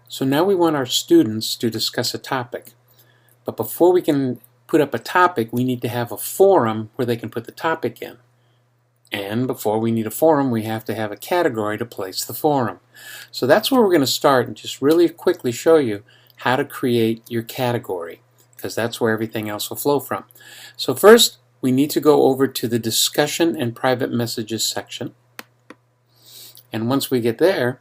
So now we want our students to discuss a topic. But before we can put up a topic, we need to have a forum where they can put the topic in. And before we need a forum, we have to have a category to place the forum. So that's where we're going to start and just really quickly show you how to create your category, because that's where everything else will flow from. So first, we need to go over to the discussion and private messages section. And once we get there,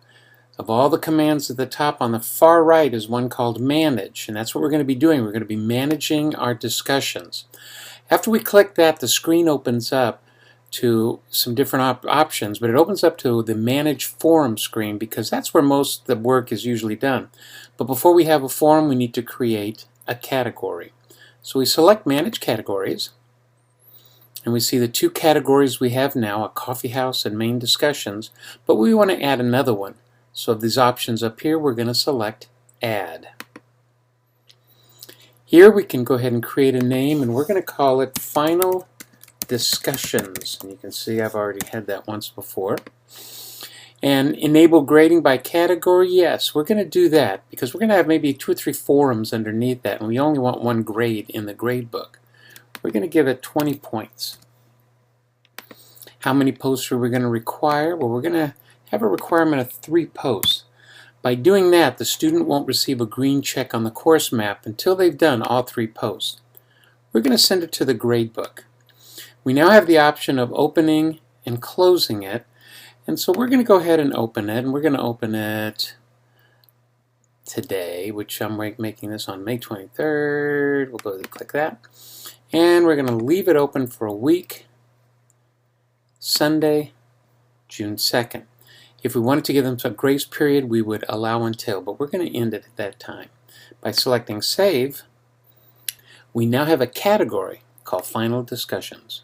of all the commands at the top on the far right is one called manage, and that's what we're going to be doing. We're going to be managing our discussions. After we click that, the screen opens up to some different options, but it opens up to the manage forum screen because that's where most of the work is usually done. But before we have a forum, we need to create a category. So we select manage categories, and we see the two categories we have now, a coffee house and main discussions, but we want to add another one. So of these options up here, we're going to select add. Here we can go ahead and create a name, and we're going to call it final discussions. And you can see I've already had that once before. And enable grading by category, yes, we're going to do that because we're going to have maybe 2 or 3 forums underneath that, and we only want one grade in the grade book. We're going to give it 20 points. How many posts are we going to require? Well, we're going to have a requirement of 3 posts. By doing that, the student won't receive a green check on the course map until they've done all 3 posts. We're going to send it to the gradebook. We now have the option of opening and closing it, and so we're going to go ahead and open it, and we're going to open it today, which I'm making this on May 23rd. We'll go ahead and click that, and we're going to leave it open for a week, Sunday, June 2nd. If we wanted to give them a grace period, we would allow until, but we're going to end it at that time. By selecting Save, we now have a category called Final Discussions.